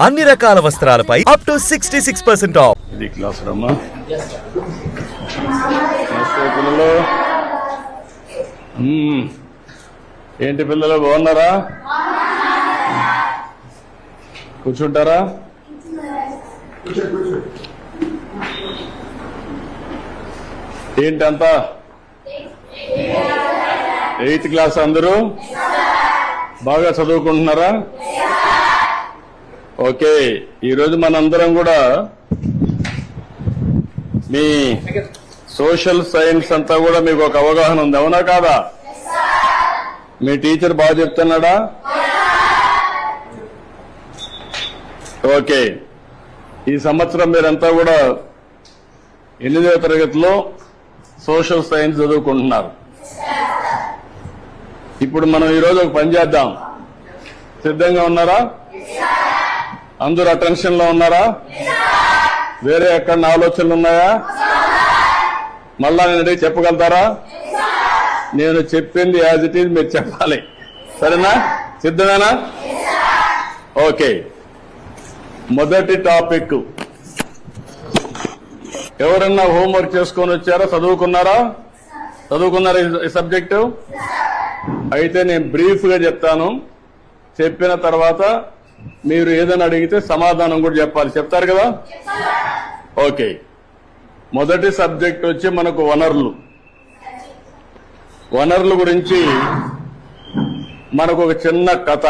అన్ని రకాల వస్త్రాలపై up to 66% of. ఇది క్లాస్ రమ్మా. పిల్లలు ఏంటి పిల్లలు బాగున్నారా? కూర్చుంటారా? ఏంటంతా 8th క్లాస్ అందరూ బాగా చదువుకుంటున్నారా? ఓకే, ఈరోజు మనందరం కూడా మీ సోషల్ సైన్స్ అంతా కూడా మీకు ఒక అవగాహన ఉంది, అవునా కాదా? మీ టీచర్ బాగా చెప్తున్నాడా? ఓకే, ఈ సంవత్సరం మీరంతా కూడా 8వ తరగతిలో సోషల్ సైన్స్ చదువుకుంటున్నారు. ఇప్పుడు మనం ఈరోజు ఒక పని చేద్దాం. సిద్ధంగా ఉన్నారా? అందరూ అటెన్షన్ లో ఉన్నారా? వేరే ఎక్కడ ఆలోచనలు ఉన్నాయా? మళ్ళా నేను అడిగి చెప్పగలుగుతారా? నేను చెప్పింది యాజ్ ఇట్ ఈజ్ మీరు చెప్పాలి, సరేనా? సిద్ధమేనా? ఓకే, మొదటి టాపిక్ ఎవరన్నా హోంవర్క్ చేసుకొని వచ్చారా? చదువుకున్నారా? చదువుకున్నారా ఈ సబ్జెక్టు? అయితే నేను బ్రీఫ్ గా చెప్తాను, చెప్పిన తర్వాత మీరు ఏదైనా అడిగితే సమాధానం కూడా చెప్పాలి. చెప్తారు కదా? ఓకే, మొదటి సబ్జెక్ట్ వచ్చి మనకు వనరులు. వనరుల గురించి మనకు ఒక చిన్న కథ.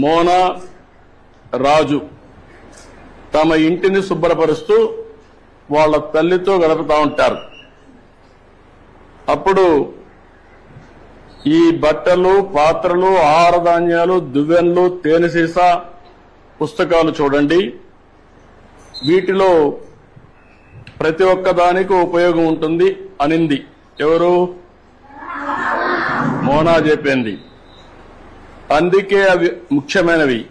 మోనా రాజు తమ ఇంటిని శుభ్రపరుస్తూ వాళ్ళ తల్లితో గడుపుతూ ఉంటారు. అప్పుడు ఈ బట్టలు, పాత్రలు, ఆహార ధాన్యాలు, దువ్వెన్లు, తేనె సీసా, పుస్తకాలు చూడండి, వీటిలో ప్రతి ఒక్క దానికి ఉపయోగం ఉంటుంది అనింది. ఎవరు? మోనా చెప్పింది. అందుకే అవి ముఖ్యమైనవి,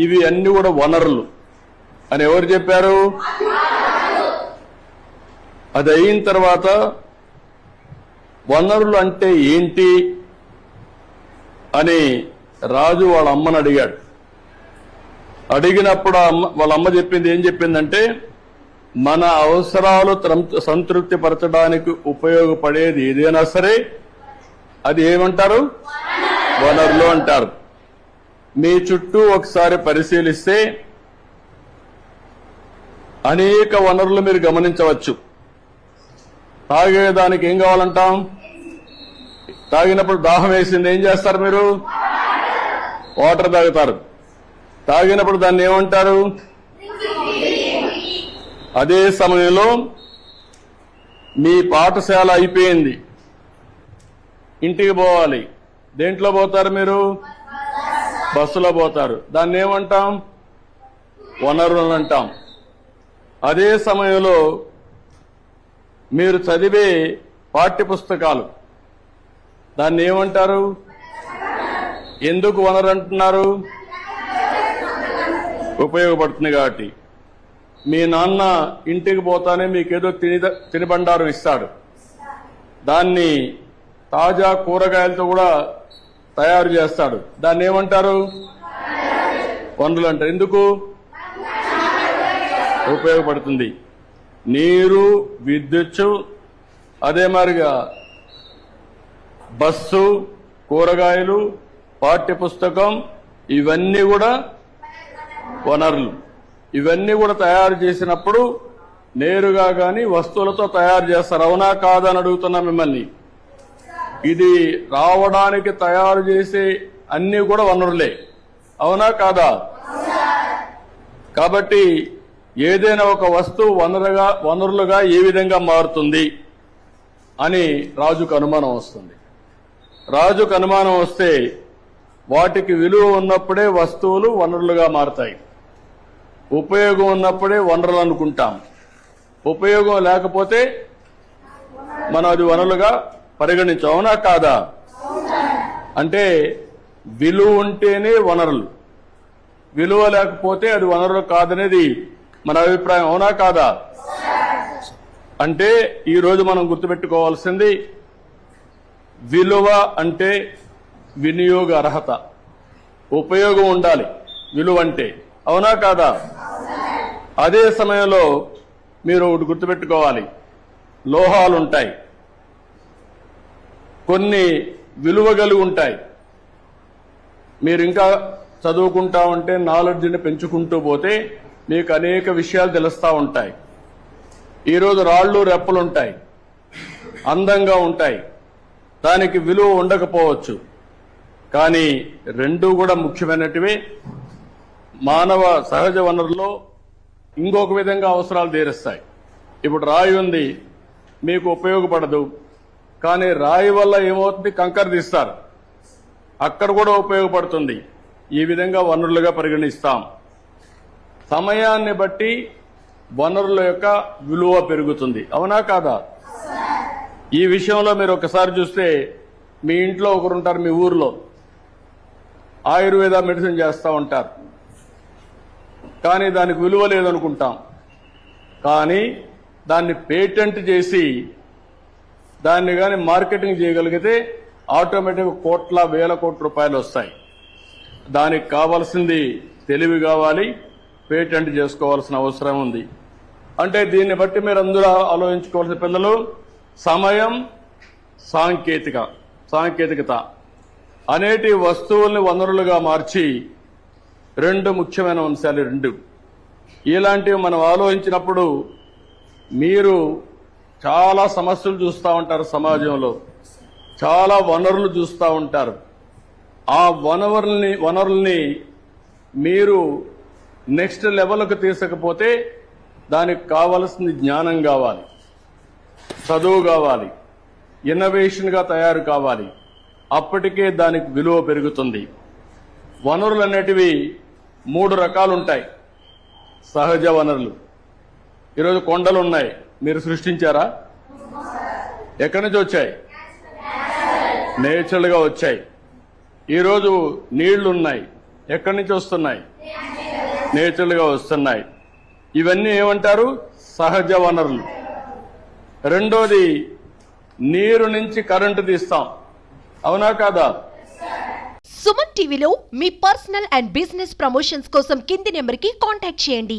ఇవి అన్ని కూడా వనరులు అని ఎవరు చెప్పారు? అది అయిన తర్వాత వనరులు అంటే ఏంటి అని రాజు వాళ్ళ అమ్మని అడిగాడు. అడిగినప్పుడు వాళ్ళ అమ్మ చెప్పింది ఏం చెప్పిందంటే, మన అవసరాలు సంతృప్తి పరచడానికి ఉపయోగపడేది ఏదైనా సరే అది ఏమంటారు? వనరులు అంటారు. మీ చుట్టూ ఒకసారి పరిశీలిస్తే అనేక వనరులు మీరు గమనించవచ్చు. తాగేదానికి ఏం కావాలంటాం? తాగినప్పుడు దాహం వేసింది ఏం చేస్తారు మీరు? వాటర్ తాగుతారు. తాగినప్పుడు దాన్ని ఏమంటారు? అదే సమయంలో మీ పాఠశాల అయిపోయింది, ఇంటికి పోవాలి. దేంట్లో పోతారు మీరు? బస్సులో పోతారు. దాన్ని ఏమంటాం? వనరులు అంటాం. అదే సమయంలో మీరు చదివే పాఠ్య పుస్తకాలు, దాన్ని ఏమంటారు? ఎందుకు వనరు అంటున్నారు? ఉపయోగపడుతుంది కాబట్టి. మీ నాన్న ఇంటికి పోతానే మీకేదో తినిబండారం ఇస్తాడు, దాన్ని తాజా కూరగాయలతో కూడా తయారు చేస్తాడు, దాన్ని ఏమంటారు? వనరులు అంటారు. ఎందుకు? ఉపయోగపడుతుంది. నీరు, విద్యుత్, అదే మాదిరిగా బస్సు, కూరగాయలు, పాఠ్య పుస్తకం, ఇవన్నీ కూడా వనరులు. ఇవన్నీ కూడా తయారు చేసినప్పుడు నేరుగా గాని వస్తువులతో తయారు చేస్తారు, అవునా కాదా అని అడుగుతున్నా మిమ్మల్ని. ఇది రావడానికి తయారు చేసే అన్ని కూడా వనరులే, అవునా కాదా? కాబట్టి ఏదైనా ఒక వస్తువు వనరులుగా ఏ విధంగా మారుతుంది అని రాజుకు అనుమానం వస్తుంది. రాజుకు అనుమానం వస్తే వాటికి విలువ ఉన్నప్పుడే వస్తువులు వనరులుగా మారుతాయి. ఉపయోగం ఉన్నప్పుడే వనరులు అనుకుంటాం. ఉపయోగం లేకపోతే మనం అది వనరులుగా పరిగణించాం, అవునా కాదా? అంటే విలువ ఉంటేనే వనరులు, విలువ లేకపోతే అది వనరులు కాదనేది మన అభిప్రాయం, అవునా కాదా? అంటే ఈ రోజు మనం గుర్తుపెట్టుకోవాల్సింది, విలువ అంటే వినియోగ అర్హత, ఉపయోగం ఉండాలి. విలువ అంటే. అవునా కాదా? అదే సమయంలో మీరు ఒకటి గుర్తుపెట్టుకోవాలి, లోహాలు ఉంటాయి, కొన్ని విలువ కలిగి ఉంటాయి. మీరు ఇంకా చదువుకుంటా ఉంటే నాలెడ్జ్ని పెంచుకుంటూ పోతే మీకు అనేక విషయాలు తెలుస్తూ ఉంటాయి. ఈరోజు రాళ్ళు రెప్పలు ఉంటాయి, అందంగా ఉంటాయి, దానికి విలువ ఉండకపోవచ్చు, కానీ రెండూ కూడా ముఖ్యమైనటివే. మానవ సహజ వనరుల్లో ఇంకొక విధంగా అవసరాలు తీరుస్తాయి. ఇప్పుడు రాయి ఉంది, మీకు ఉపయోగపడదు, కానీ రాయి వల్ల ఏమవుతుంది, కంకర తీస్తారు, అక్కడ కూడా ఉపయోగపడుతుంది. ఈ విధంగా వనరులుగా పరిగణిస్తాం. సమయాన్ని బట్టి వనరుల యొక్క విలువ పెరుగుతుంది. అవునా కాదా? ఈ విషయంలో మీరు ఒకసారి చూస్తే, మీ ఇంట్లో ఒకరుంటారు, మీ ఊర్లో ఆయుర్వేద మెడిసిన్ చేస్తూ ఉంటారు, కానీ దానికి విలువ లేదనుకుంటాం. కానీ దాన్ని పేటెంట్ చేసి దాన్ని కానీ మార్కెటింగ్ చేయగలిగితే ఆటోమేటిక్గా కోట్ల వేల కోట్ల రూపాయలు వస్తాయి. దానికి కావాల్సింది తెలివి కావాలి, పేటెంట్ చేసుకోవాల్సిన అవసరం ఉంది. అంటే దీన్ని బట్టి మీరు అందరూ ఆలోచించుకోవాల్సిన పిల్లలు, సమయం, సాంకేతికత అనేటి వస్తువుల్ని వనరులుగా మార్చి రెండు ముఖ్యమైన అంశాలు. రెండు ఇలాంటివి మనం ఆలోచించినప్పుడు మీరు చాలా సమస్యలు చూస్తూ ఉంటారు, సమాజంలో చాలా వనరులు చూస్తూ ఉంటారు. ఆ వనరుల్ని మీరు నెక్స్ట్ లెవెల్కి తీసుకపోతే దానికి కావలసింది జ్ఞానం కావాలి, చదువు కావాలి, ఇన్నోవేషన్గా తయారు కావాలి. అప్పటికే దానికి విలువ పెరుగుతుంది. వనరులు అనేటివి 3 రకాలు ఉంటాయి. సహజ వనరులు, ఈరోజు కొండలు ఉన్నాయి, మీరు సృష్టించారా? ఎక్కడి నుంచి వచ్చాయి? నేచురల్ గా వచ్చాయి. ఈరోజు నీళ్లున్నాయి, ఎక్కడి నుంచి వస్తున్నాయి? నేచురల్ గా వస్తున్నాయి. ఇవన్నీ ఏమంటారు? సహజ వనరులు. రెండోది, నీరు నుంచి కరెంటు తీస్తాం. అవునా కాదా? సుమన్ టీవీలో మీ పర్సనల్ అండ్ బిజినెస్ ప్రమోషన్స్ కోసం కింది నెంబర్కి కాంటాక్ట్ చేయండి.